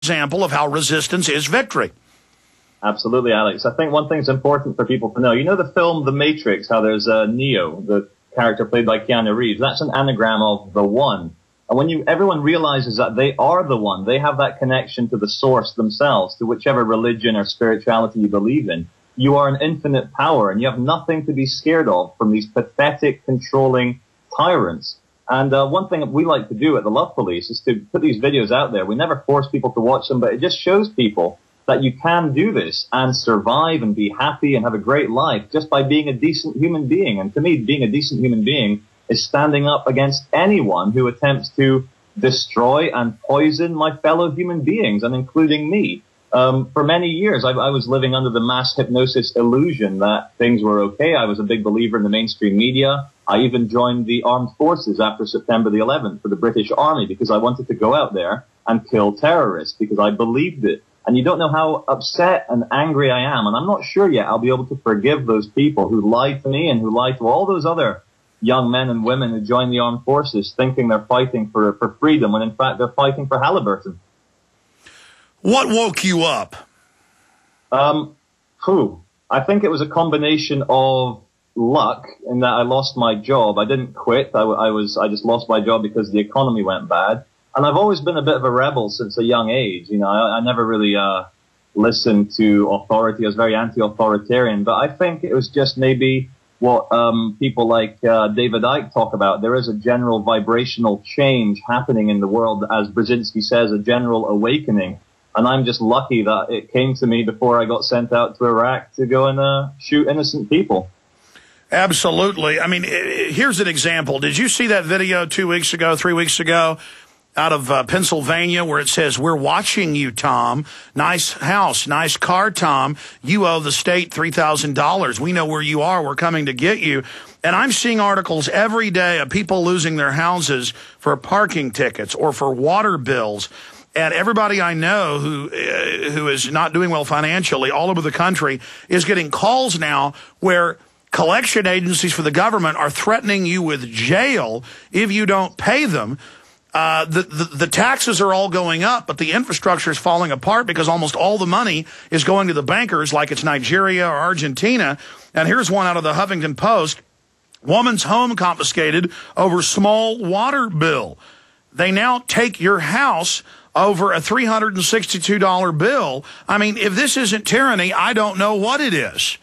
example of how resistance is victory. Absolutely, Alex. I think one thing is important for people to know. You know the film The Matrix, how there's Neo, the character played by Keanu Reeves? That's an anagram of the One. And when everyone realizes that they are the One, they have that connection to the source themselves, to whichever religion or spirituality you believe in. You are an infinite power, and you have nothing to be scared of from these pathetic, controlling tyrants. And one thing that we like to do at the Love Police is to put these videos out there. We never force people to watch them, but it just shows people that you can do this and survive and be happy and have a great life just by being a decent human being. And to me, being a decent human being is standing up against anyone who attempts to destroy and poison my fellow human beings, and including me. For many years, I was living under the mass hypnosis illusion that things were okay. I was a big believer in the mainstream media. I even joined the armed forces after September the 11th for the British Army because I wanted to go out there and kill terrorists because I believed it. And you don't know how upset and angry I am. And I'm not sure yet I'll be able to forgive those people who lied to me and who lied to all those other young men and women who joined the armed forces thinking they're fighting for freedom when in fact they're fighting for Halliburton. What woke you up? I think it was a combination of luck in that I lost my job. I didn't quit. I just lost my job because the economy went bad. And I've always been a bit of a rebel since a young age. You know, I never really listened to authority. I was very anti-authoritarian. But I think it was just maybe what people like David Icke talk about. There is a general vibrational change happening in the world, as Brzezinski says, a general awakening. And I'm just lucky that it came to me before I got sent out to Iraq to go and shoot innocent people. Absolutely. I mean, here's an example. Did you see that video 2 weeks ago, 3 weeks ago, out of Pennsylvania, where it says, "We're watching you, Tom. Nice house, nice car, Tom. You owe the state $3,000. We know where you are. We're coming to get you." And I'm seeing articles every day of people losing their houses for parking tickets or for water bills. And everybody I know who is not doing well financially all over the country is getting calls now where collection agencies for the government are threatening you with jail if you don't pay them. The taxes are all going up, but the infrastructure is falling apart because almost all the money is going to the bankers like it's Nigeria or Argentina. And here's one out of the Huffington Post. Woman's home confiscated over small water bill. They now take your house over a $362 bill. I mean, if this isn't tyranny, I don't know what it is.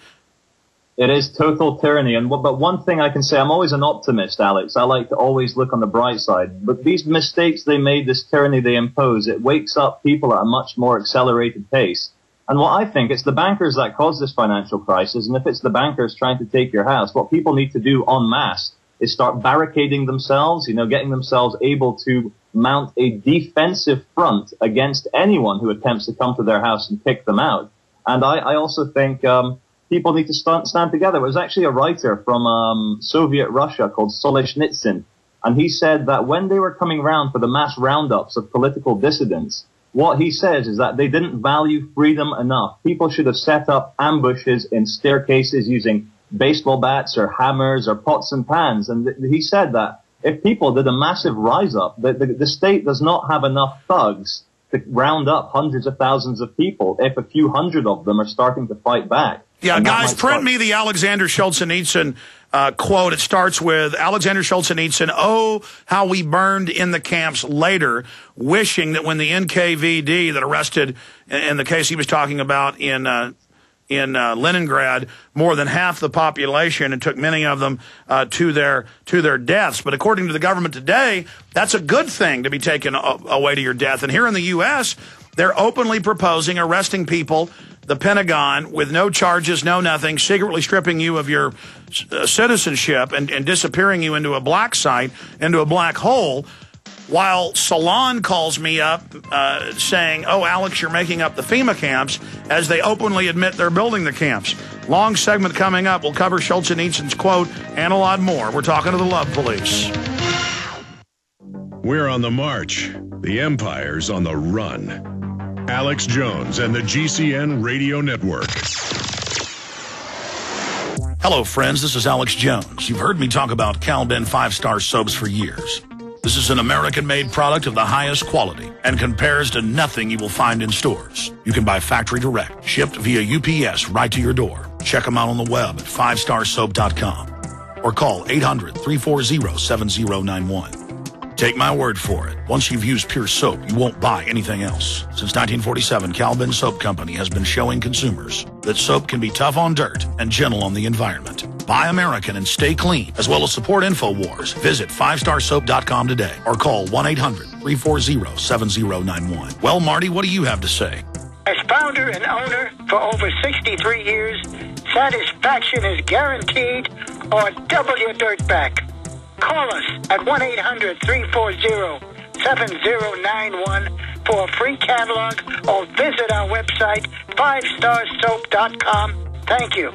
It is total tyranny. But one thing I can say, I'm always an optimist, Alex. I like to always look on the bright side. But these mistakes they made, this tyranny they impose, it wakes up people at a much more accelerated pace. And what I think, it's the bankers that caused this financial crisis. And if it's the bankers trying to take your house, what people need to do en masse is start barricading themselves, you know, getting themselves able to mount a defensive front against anyone who attempts to come to their house and pick them out. And I also think people need to stand together. There was actually a writer from Soviet Russia called Solzhenitsyn, and he said that when they were coming round for the mass roundups of political dissidents, what he says is that they didn't value freedom enough. People should have set up ambushes in staircases using baseball bats or hammers or pots and pans. And he said that if people did a massive rise up, the state does not have enough thugs to round up hundreds of thousands of people if a few hundred of them are starting to fight back. Yeah, guys, print me the Alexander Solzhenitsyn quote. It starts with Alexander Solzhenitsyn, "Oh, how we burned in the camps later, wishing that when the NKVD that arrested, in the case he was talking about in Leningrad, more than half the population and took many of them to their deaths." But according to the government today, that's a good thing to be taken away to your death. And here in the U.S., they're openly proposing arresting people, the Pentagon, with no charges, no nothing, secretly stripping you of your citizenship and disappearing you into a black site, into a black hole. While Salon calls me up saying, "Oh, Alex, you're making up the FEMA camps," as they openly admit they're building the camps. Long segment coming up. We'll cover Solzhenitsyn's quote and a lot more. We're talking to the Love Police. We're on the march. The empire's on the run. Alex Jones and the GCN Radio Network. Hello, friends. This is Alex Jones. You've heard me talk about Cal Ben 5-star soaps for years. This is an American-made product of the highest quality and compares to nothing you will find in stores. You can buy factory direct, shipped via UPS right to your door. Check them out on the web at 5starsoap.com or call 800-340-7091. Take my word for it. Once you've used Pure Soap, you won't buy anything else. Since 1947, Calvin Soap Company has been showing consumers that soap can be tough on dirt and gentle on the environment. Buy American and stay clean, as well as support InfoWars. Visit 5starsoap.com today or call 1-800-340-7091. Well, Marty, what do you have to say? As founder and owner for over 63 years, satisfaction is guaranteed or double your dirt back. Call us at 1-800-340-7091 for a free catalog or visit our website, 5starsoap.com. Thank you.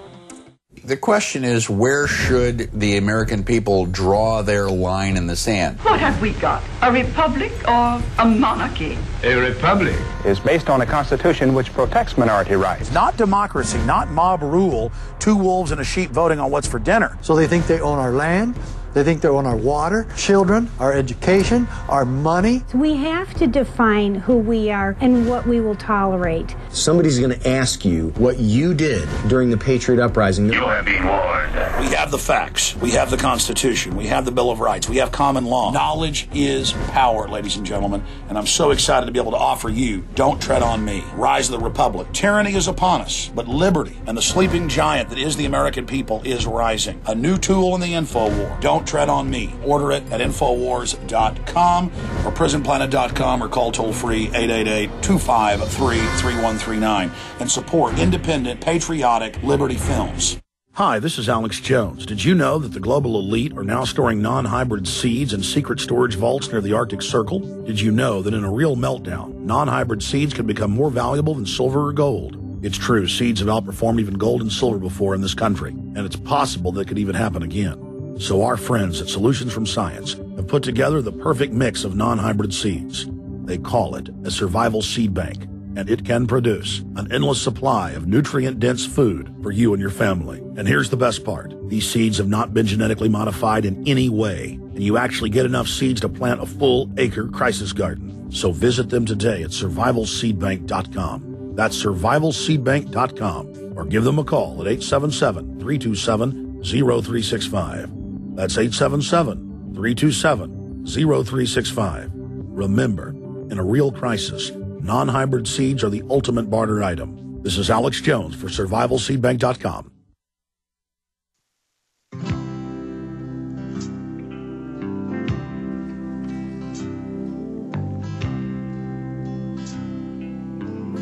The question is, where should the American people draw their line in the sand? What have we got? A republic or a monarchy? A republic is based on a constitution which protects minority rights. Not democracy, not mob rule, two wolves and a sheep voting on what's for dinner. So they think they own our land. They think they own our water, children, our education, our money. We have to define who we are and what we will tolerate. Somebody's going to ask you what you did during the Patriot Uprising. You have been warned. We have the facts. We have the Constitution. We have the Bill of Rights. We have common law. Knowledge is power, ladies and gentlemen. And I'm so excited to be able to offer you Don't Tread on Me, Rise of the Republic. Tyranny is upon us, but liberty and the sleeping giant that is the American people is rising. A new tool in the info war. Don't Tread on Me. Order it at Infowars.com or PrisonPlanet.com or call toll-free 888-253-3139 and support independent, patriotic Liberty films. Hi, this is Alex Jones. Did you know that the global elite are now storing non-hybrid seeds in secret storage vaults near the Arctic Circle? Did you know that in a real meltdown, non-hybrid seeds can become more valuable than silver or gold? It's true, seeds have outperformed even gold and silver before in this country, and it's possible that it could even happen again. So our friends at Solutions from Science have put together the perfect mix of non-hybrid seeds. They call it a survival seed bank, and it can produce an endless supply of nutrient-dense food for you and your family. And here's the best part. These seeds have not been genetically modified in any way, and you actually get enough seeds to plant a full-acre crisis garden. So visit them today at survivalseedbank.com. That's survivalseedbank.com, or give them a call at 877-327-0365. That's 877-327-0365. Remember, in a real crisis, non-hybrid seeds are the ultimate barter item. This is Alex Jones for survivalseedbank.com.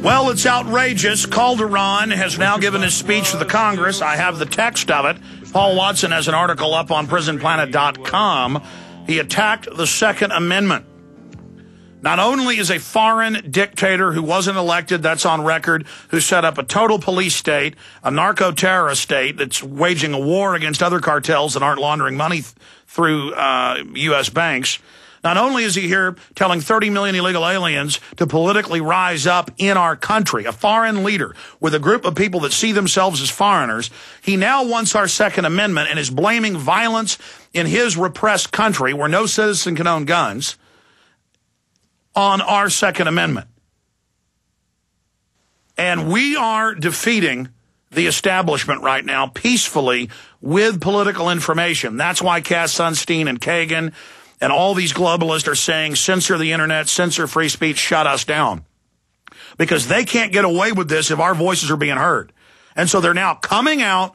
Well, it's outrageous. Calderon has now given his speech to the Congress. I have the text of it. Paul Watson has an article up on PrisonPlanet.com. He attacked the Second Amendment. Not only is a foreign dictator who wasn't elected, that's on record, who set up a total police state, a narco-terrorist state that's waging a war against other cartels that aren't laundering money through U.S. banks. Not only is he here telling 30 million illegal aliens to politically rise up in our country, a foreign leader with a group of people that see themselves as foreigners, he now wants our Second Amendment and is blaming violence in his repressed country where no citizen can own guns on our Second Amendment. And we are defeating the establishment right now peacefully with political information. That's why Cass Sunstein and Kagan and all these globalists are saying, censor the internet, censor free speech, shut us down. Because they can't get away with this if our voices are being heard. And so they're now coming out,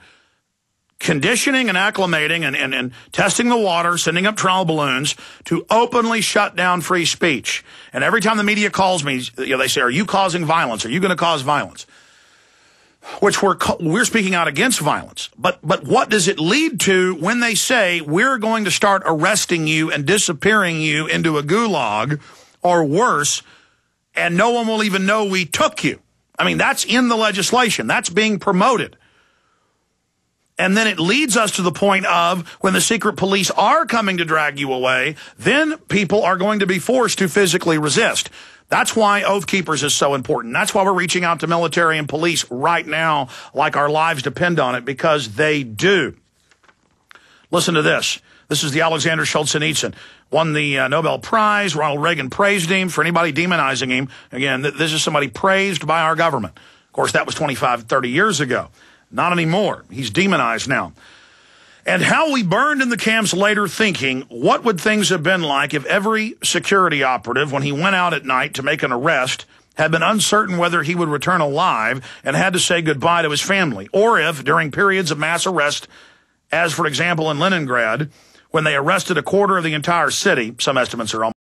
conditioning and acclimating and testing the water, sending up trial balloons to openly shut down free speech. And every time the media calls me, they say, are you causing violence? Are you going to cause violence? Which we're speaking out against violence. But what does it lead to when they say we're going to start arresting you and disappearing you into a gulag or worse, and no one will even know we took you? I mean, that's in the legislation. That's being promoted. And then it leads us to the point of when the secret police are coming to drag you away, then people are going to be forced to physically resist. That's why Oath Keepers is so important. That's why we're reaching out to military and police right now like our lives depend on it, because they do. Listen to this. This is the Alexander Solzhenitsyn. Won the Nobel Prize. Ronald Reagan praised him. For anybody demonizing him, again, this is somebody praised by our government. Of course, that was 25, 30 years ago. Not anymore. He's demonized now. And how we burned in the camps later thinking, what would things have been like if every security operative, when he went out at night to make an arrest, had been uncertain whether he would return alive and had to say goodbye to his family, or if, during periods of mass arrest, as, for example, in Leningrad, when they arrested a quarter of the entire city, some estimates are almost